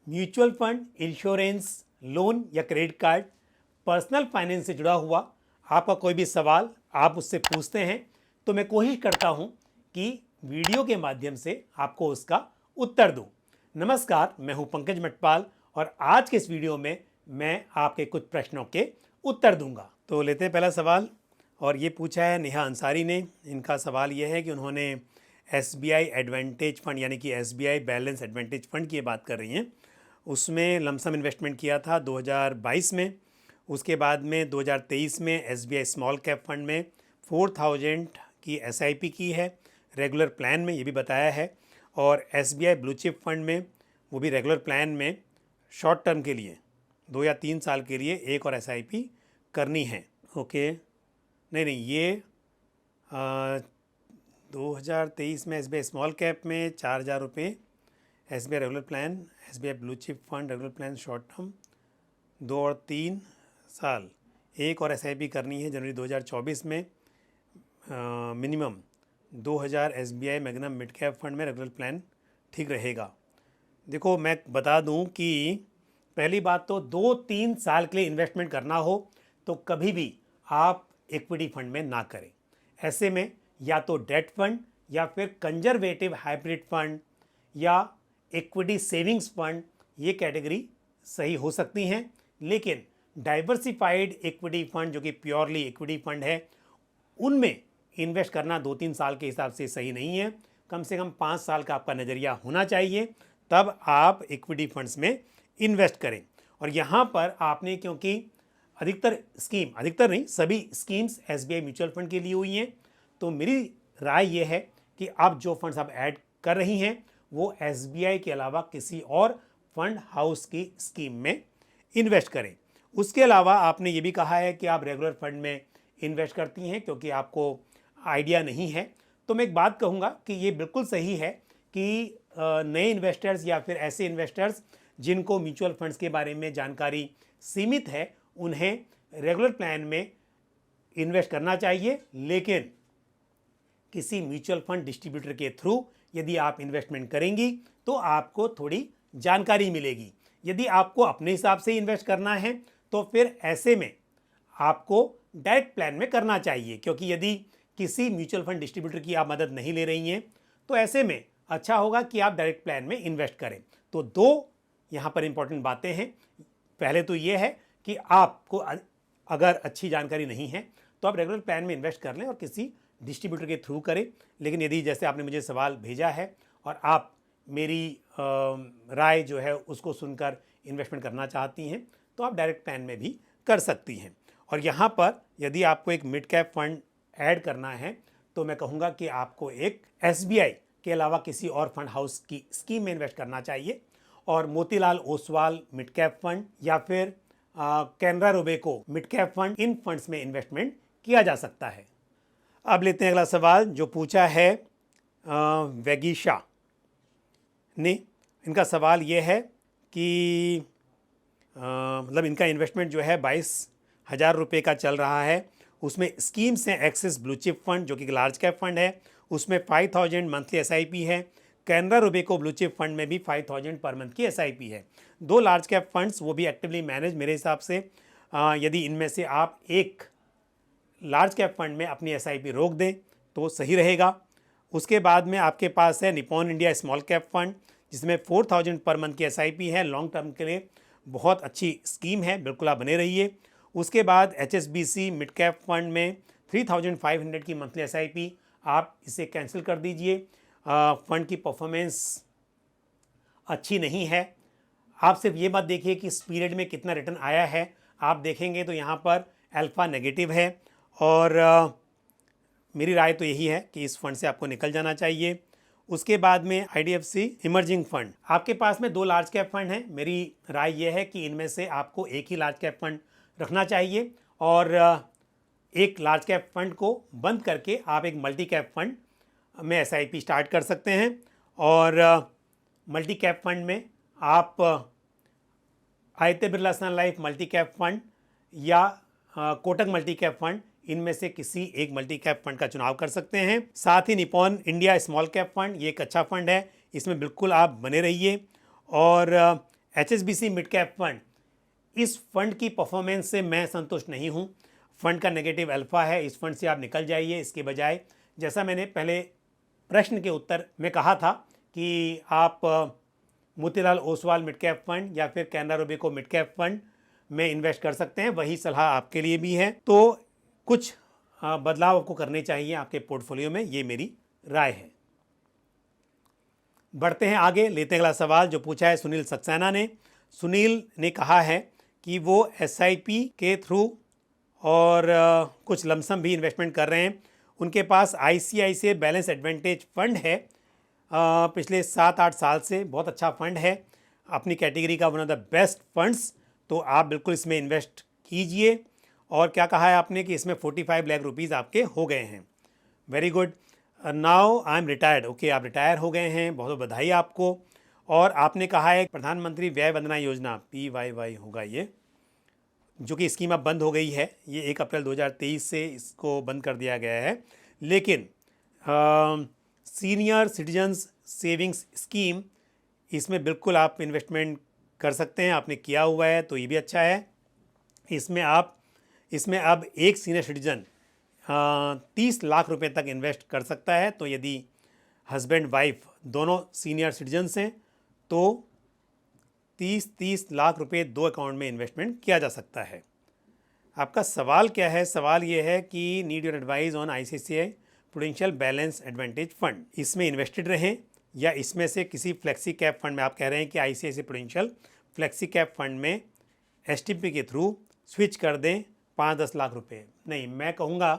Mutual fund, insurance, loan या credit card, personal finance से जुड़ा हुआ आपका कोई भी सवाल आप मुझसे पूछते हैं तो मैं कोशिश करता हूं कि वीडियो के माध्यम से आपको उसका उत्तर दूं। नमस्कार, मैं हूं पंकज मटपाल और आज के इस वीडियो में मैं आपके कुछ प्रश्नों के उत्तर दूंगा। तो लेते हैं पहला सवाल और ये पूछा है नेहा अंसारी ने। इनका सवाल यह है कि उन्होंने एसबीआई एडवांटेज फंड यानी कि एसबीआई बैलेंस एडवांटेज फंड की बात कर रही हैं। उसमें लमसम इन्वेस्टमेंट किया था 2022 में। उसके बाद में 2023 में एसबीआई स्मॉल कैप फंड में 4000 की एसआईपी की है, रेगुलर प्लान में, ये भी बताया है। और एसबीआई ब्लू चिप फंड में वो भी रेगुलर प्लान में शॉर्ट टर्म के लिए 2 या 3 साल के लिए एक और एसआईपी करनी है। ओके, नहीं ये 2023 में एसबीआई स्मॉल कैप में 4000 रुपये, SBI regular plan, SBI blue chip fund regular plan short term 2 और 3 साल, एक और एसआईपी करनी है जनवरी 2024 में। Minimum 2000 SBI magnum mid cap fund में रेगुलर प्लान ठीक रहेगा। देखो, मैं बता दूं कि पहली बात तो 2-3 साल के लिए इन्वेस्टमेंट करना हो तो कभी भी आप इक्विटी फंड में ना करें। ऐसे में या तो डेट फंड या फिर कंजर्वेटिव हाइब्रिड फंड या इक्विटी सेविंग्स फंड, ये कैटेगरी सही हो सकती हैं। लेकिन डाइवर्सिफाइड इक्विटी फंड जो कि प्योरली इक्विटी फंड है, उनमें इन्वेस्ट करना 2-3 साल के हिसाब से सही नहीं है। कम से कम 5 साल का आपका नज़रिया होना चाहिए, तब आप इक्विटी फंड्स में इन्वेस्ट करें। और यहाँ पर आपने, क्योंकि अधिकतर नहीं, सभी स्कीम्स एसबीआई म्यूचुअल फंड के लिए हुई हैं, तो मेरी राय ये है कि अब जो फंड्स आप ऐड कर रही हैं वो एसबीआई के अलावा किसी और फंड हाउस की स्कीम में इन्वेस्ट करें। उसके अलावा आपने ये भी कहा है कि आप रेगुलर फंड में इन्वेस्ट करती हैं क्योंकि आपको आइडिया नहीं है। तो मैं एक बात कहूँगा कि ये बिल्कुल सही है कि नए इन्वेस्टर्स या फिर ऐसे इन्वेस्टर्स जिनको म्यूचुअल फंड्स के बारे में जानकारी सीमित है, उन्हें रेगुलर प्लान में इन्वेस्ट करना चाहिए। लेकिन किसी म्यूचुअल फंड डिस्ट्रीब्यूटर के थ्रू यदि आप इन्वेस्टमेंट करेंगी तो आपको थोड़ी जानकारी मिलेगी। यदि आपको अपने हिसाब से इन्वेस्ट करना है तो फिर ऐसे में आपको डायरेक्ट प्लान में करना चाहिए, क्योंकि यदि किसी म्यूचुअल फंड डिस्ट्रीब्यूटर की आप मदद नहीं ले रही हैं तो ऐसे में अच्छा होगा कि आप डायरेक्ट प्लान में इन्वेस्ट करें। तो 2 यहाँ पर इंपॉर्टेंट बातें हैं। पहले तो ये है कि आपको अगर अच्छी जानकारी नहीं है तो आप रेगुलर प्लान में इन्वेस्ट कर लें और किसी डिस्ट्रीब्यूटर के थ्रू करें। लेकिन यदि जैसे आपने मुझे सवाल भेजा है और आप मेरी राय जो है उसको सुनकर इन्वेस्टमेंट करना चाहती हैं तो आप डायरेक्ट प्लान में भी कर सकती हैं। और यहाँ पर यदि आपको एक मिड कैप फंड ऐड करना है तो मैं कहूँगा कि आपको एक एसबीआई के अलावा किसी और फंड हाउस की स्कीम में इन्वेस्ट करना चाहिए और Motilal Oswal mid cap fund या फिर Canara Robeco mid cap fund, इन फंड्स में इन्वेस्टमेंट किया जा सकता है। अब लेते हैं अगला सवाल जो पूछा है वेगीशा ने। इनका सवाल ये है कि मतलब इनका इन्वेस्टमेंट जो है 22,000 रुपये का चल रहा है। उसमें स्कीम्स हैं एक्सिस ब्लू चिप फंड जो कि लार्ज कैप फंड है, उसमें 5000 मंथली एसआईपी है। Canara Robeco blue chip fund में भी 5000 पर मंथ की एसआईपी है। 2 लार्ज कैप फंड्स, वो भी एक्टिवली मैनेज मेरे हिसाब से। यदि इनमें से आप एक लार्ज कैप फंड में अपनी एसआईपी रोक दें तो सही रहेगा। उसके बाद में आपके पास है Nippon India small cap fund जिसमें 4000 पर मंथ की एसआईपी है। लॉन्ग टर्म के लिए बहुत अच्छी स्कीम है, बिल्कुल आप बने रहिए। उसके बाद एचएसबीसी मिड कैप फंड में 3500 की मंथली एसआईपी, आप इसे कैंसिल कर दीजिए। फंड की परफॉर्मेंस अच्छी नहीं है। आप सिर्फ ये बात देखिए कि इस पीरियड में कितना रिटर्न आया है। आप देखेंगे तो यहाँ पर अल्फ़ा नेगेटिव है और मेरी राय तो यही है कि इस फंड से आपको निकल जाना चाहिए। उसके बाद में आईडीएफसी इमर्जिंग फंड, आपके पास में 2 लार्ज कैप फंड हैं। मेरी राय यह है कि इनमें से आपको एक ही लार्ज कैप फंड रखना चाहिए और एक लार्ज कैप फंड को बंद करके आप एक मल्टी कैप फंड में एसआईपी स्टार्ट कर सकते हैं। और मल्टी कैप फंड में आप आदित्य बिरला सन लाइफ मल्टी कैप फंड या कोटक मल्टी कैप फंड, इनमें से किसी एक मल्टी कैप फंड का चुनाव कर सकते हैं। साथ ही Nippon India small cap fund, ये एक अच्छा फंड है, इसमें बिल्कुल आप बने रहिए। और HSBC मिड कैप फंड, इस फंड की परफॉर्मेंस से मैं संतुष्ट नहीं हूं। फंड का नेगेटिव अल्फा है, इस फंड से आप निकल जाइए। इसके बजाय जैसा मैंने पहले प्रश्न के उत्तर में कहा था कि आप Motilal Oswal mid cap fund या फिर Canara Robeco mid cap fund में इन्वेस्ट कर सकते हैं, वही सलाह आपके लिए भी है। तो कुछ बदलाव आपको करने चाहिए आपके पोर्टफोलियो में, ये मेरी राय है। बढ़ते हैं आगे, लेते हैं अगला सवाल जो पूछा है सुनील सक्सेना ने। सुनील ने कहा है कि वो SIP के थ्रू और कुछ लमसम भी इन्वेस्टमेंट कर रहे हैं। उनके पास ICICI बैलेंस एडवांटेज फंड है पिछले 7-8 साल से, बहुत अच्छा फंड है, अपनी कैटेगरी का one of the best funds. तो आप बिल्कुल इसमें इन्वेस्ट कीजिए। और क्या कहा है आपने कि इसमें 45 लाख रुपीज़ आपके हो गए हैं। Very good. Now I am retired. Okay, आप रिटायर हो गए हैं, बहुत बहुत बधाई आपको। और आपने कहा है प्रधानमंत्री व्यय वंदना योजना PYY होगा ये, जो कि स्कीम अब बंद हो गई है। ये 1 अप्रैल 2023 से इसको बंद कर दिया गया है। लेकिन सीनियर सिटीजन्स सेविंग्स स्कीम, इसमें बिल्कुल आप इन्वेस्टमेंट कर सकते हैं, आपने किया हुआ है तो ये भी अच्छा है। इसमें अब एक सीनियर सिटीजन 30 लाख रुपए तक इन्वेस्ट कर सकता है। तो यदि हस्बैंड वाइफ दोनों सीनियर सिटीजन्स हैं तो 30 लाख रुपए 2 अकाउंट में इन्वेस्टमेंट किया जा सकता है। आपका सवाल क्या है? सवाल ये है कि need your advice on ICICI prudential balance advantage fund, इसमें इन्वेस्टेड रहें या इसमें से किसी फ्लेक्सी कैप फंड में। आप कह रहे हैं कि ICICI prudential flexi cap fund में STP के थ्रू स्विच कर दें 5-10 लाख रुपए। नहीं, मैं कहूँगा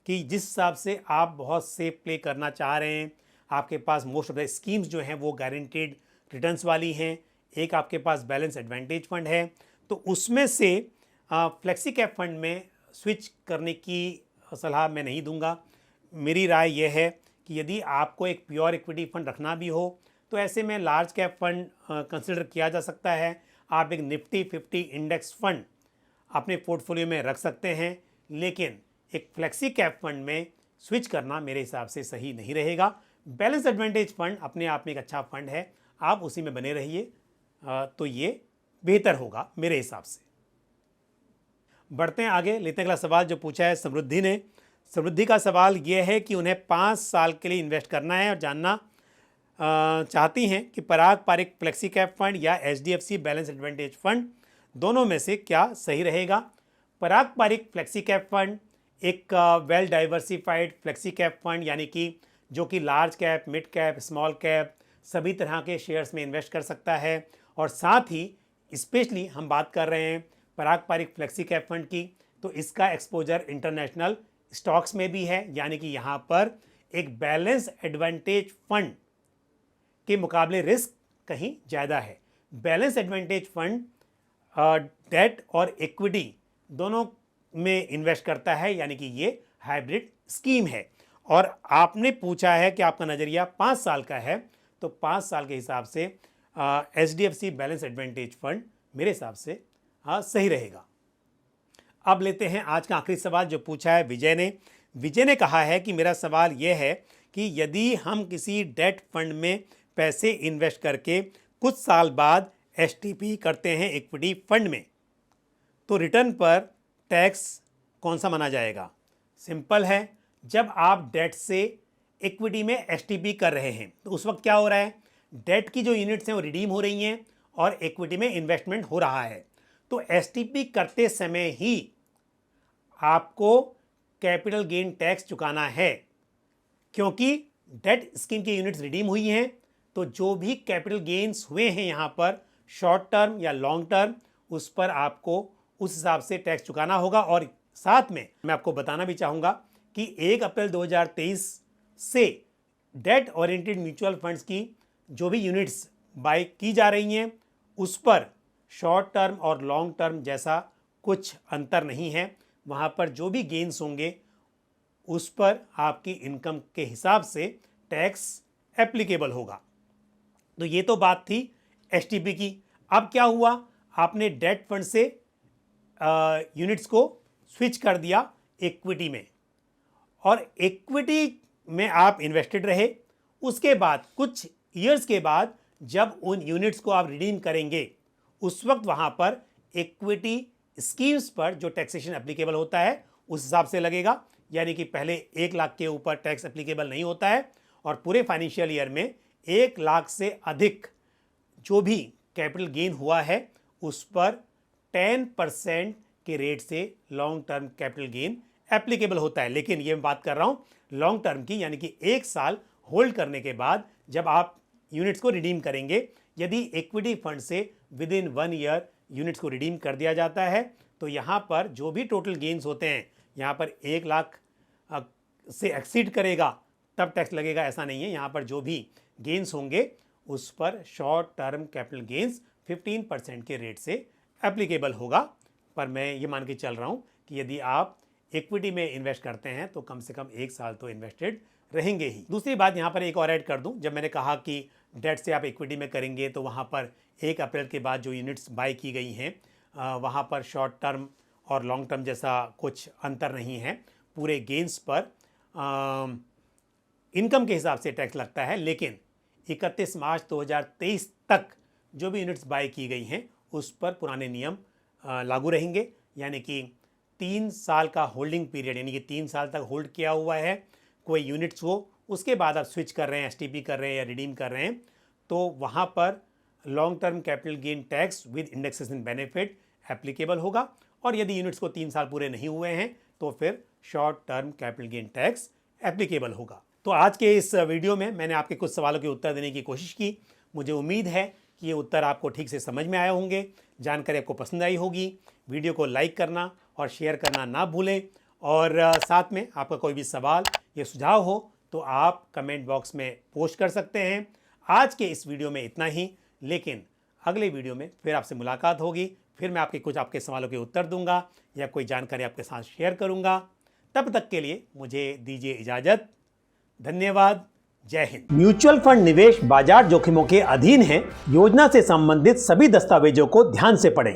कि जिस हिसाब से आप बहुत सेफ प्ले करना चाह रहे हैं, आपके पास मोस्ट ऑफ द स्कीम्स जो हैं वो गारंटेड रिटर्न्स वाली हैं, एक आपके पास बैलेंस एडवांटेज फंड है, तो उसमें से फ्लेक्सी कैप फंड में स्विच करने की सलाह मैं नहीं दूंगा। मेरी राय यह है कि यदि आपको एक प्योर इक्विटी फंड रखना भी हो तो ऐसे में लार्ज कैप फंड कंसिडर किया जा सकता है। आप एक निफ्टी 50 इंडेक्स फंड अपने पोर्टफोलियो में रख सकते हैं, लेकिन एक फ्लेक्सी कैप फंड में स्विच करना मेरे हिसाब से सही नहीं रहेगा। बैलेंस एडवांटेज फंड अपने आप में एक अच्छा फंड है, आप उसी में बने रहिए, तो ये बेहतर होगा मेरे हिसाब से। बढ़ते हैं आगे, लेते हैं अगला सवाल जो पूछा है समृद्धि ने। समृद्धि का सवाल ये है कि उन्हें 5 साल के लिए इन्वेस्ट करना है और जानना चाहती हैं कि पराग पारिक फ्लेक्सी कैप फंड या HDFC बैलेंस एडवांटेज फंड, दोनों में से क्या सही रहेगा। पराग पारिक फ्लेक्सी कैप फंड एक well diversified flexi cap fund, यानी कि जो कि large cap, mid cap, small cap सभी तरह के शेयर्स में इन्वेस्ट कर सकता है। और साथ ही स्पेशली हम बात कर रहे हैं पराग पारिक फ्लेक्सी कैप फंड की, तो इसका एक्सपोजर इंटरनेशनल स्टॉक्स में भी है, यानी कि यहाँ पर एक बैलेंस एडवांटेज फंड के मुकाबले रिस्क कहीं ज़्यादा है। बैलेंस एडवांटेज फंड डेट और इक्विटी दोनों में इन्वेस्ट करता है, यानी कि ये हाइब्रिड स्कीम है। और आपने पूछा है कि आपका नज़रिया 5 साल का है, तो 5 साल के हिसाब से HDFC बैलेंस एडवांटेज फंड मेरे हिसाब से सही रहेगा। अब लेते हैं आज का आखिरी सवाल जो पूछा है विजय ने। विजय ने कहा है कि मेरा सवाल यह है कि यदि हम किसी डेट फंड में पैसे इन्वेस्ट करके कुछ साल बाद STP करते हैं इक्विटी फंड में, तो रिटर्न पर टैक्स कौन सा माना जाएगा। सिंपल है, जब आप डेट से इक्विटी में STP कर रहे हैं तो उस वक्त क्या हो रहा है, डेट की जो यूनिट्स हैं वो रिडीम हो रही हैं और इक्विटी में इन्वेस्टमेंट हो रहा है। तो STP करते समय ही आपको कैपिटल गेन टैक्स चुकाना है, क्योंकि डेट स्कीम की यूनिट्स रिडीम हुई हैं। तो जो भी कैपिटल गेन्स हुए हैं यहाँ पर शॉर्ट टर्म या लॉन्ग टर्म, उस पर आपको उस हिसाब से टैक्स चुकाना होगा। और साथ में मैं आपको बताना भी चाहूँगा कि 1 अप्रैल 2023 से डेट ओरिएंटेड म्यूचुअल फंड्स की जो भी यूनिट्स बाय की जा रही हैं उस पर शॉर्ट टर्म और लॉन्ग टर्म जैसा कुछ अंतर नहीं है। वहाँ पर जो भी गेन्स होंगे उस पर आपकी इनकम के हिसाब से टैक्स एप्लीकेबल होगा। तो ये तो बात थी STP की। अब क्या हुआ, आपने डेट फंड से यूनिट्स को स्विच कर दिया इक्विटी में, और इक्विटी में आप इन्वेस्टेड रहे। उसके बाद कुछ ईयर्स के बाद जब उन यूनिट्स को आप रिडीम करेंगे, उस वक्त वहां पर इक्विटी स्कीम्स पर जो टैक्सेशन एप्लीकेबल होता है उस हिसाब से लगेगा, यानी कि पहले 1 लाख के ऊपर टैक्स एप्लीकेबल नहीं होता है और पूरे फाइनेंशियल ईयर में 1 लाख से अधिक जो भी कैपिटल गेन हुआ है उस पर 10% के रेट से long term capital gain applicable होता है। लेकिन ये मैं बात कर रहा हूं लॉन्ग टर्म की, यानी कि 1 साल होल्ड करने के बाद जब आप यूनिट्स को रिडीम करेंगे, यदि इक्विटी फंड से विद इन 1 ईयर यूनिट्स को रिडीम कर दिया जाता है तो यहाँ पर जो भी टोटल गेन्स होते हैं यहाँ पर 1 लाख से एक्सीड करेगा तब टैक्स लगेगा, ऐसा नहीं है। यहाँ पर जो भी गेन्स होंगे उस पर शॉर्ट टर्म कैपिटल गेन्स 15% के रेट से एप्लीकेबल होगा। पर मैं ये मान के चल रहा हूँ कि यदि आप इक्विटी में इन्वेस्ट करते हैं तो कम से कम 1 साल तो इन्वेस्टेड रहेंगे ही। दूसरी बात यहाँ पर एक और ऐड कर दूँ, जब मैंने कहा कि डेट से आप इक्विटी में करेंगे तो वहाँ पर 1 अप्रैल के बाद जो यूनिट्स बाय की गई हैं वहाँ पर शॉर्ट टर्म और लॉन्ग टर्म जैसा कुछ अंतर नहीं है। पूरे गेन्स पर इनकम के हिसाब से टैक्स लगता है, लेकिन 31 मार्च 2023 तक जो भी यूनिट्स बाय की गई हैं उस पर पुराने नियम लागू रहेंगे, यानी कि 3 साल का होल्डिंग पीरियड, यानी कि 3 साल तक होल्ड किया हुआ है कोई यूनिट्स हो, उसके बाद आप स्विच कर रहे हैं, एसटीपी कर रहे हैं या रिडीम कर रहे हैं, तो वहाँ पर long term capital gain tax with indexation benefit applicable होगा। और यदि यूनिट्स को 3 साल पूरे नहीं हुए हैं तो फिर short term capital gain tax applicable होगा। तो आज के इस वीडियो में मैंने आपके कुछ सवालों के उत्तर देने की कोशिश की। मुझे उम्मीद है कि ये उत्तर आपको ठीक से समझ में आए होंगे, जानकारी आपको पसंद आई होगी। वीडियो को लाइक करना और शेयर करना ना भूलें, और साथ में आपका कोई भी सवाल या सुझाव हो तो आप कमेंट बॉक्स में पोस्ट कर सकते हैं। आज के इस वीडियो में इतना ही, लेकिन अगले वीडियो में फिर आपसे मुलाकात होगी। फिर मैं आपके सवालों के उत्तर दूंगा या कोई जानकारी आपके साथ शेयर करूंगा। तब तक के लिए मुझे दीजिए इजाज़त। धन्यवाद। जय हिंद। म्यूचुअल फंड निवेश बाजार जोखिमों के अधीन है। योजना से संबंधित सभी दस्तावेजों को ध्यान से पढ़ें।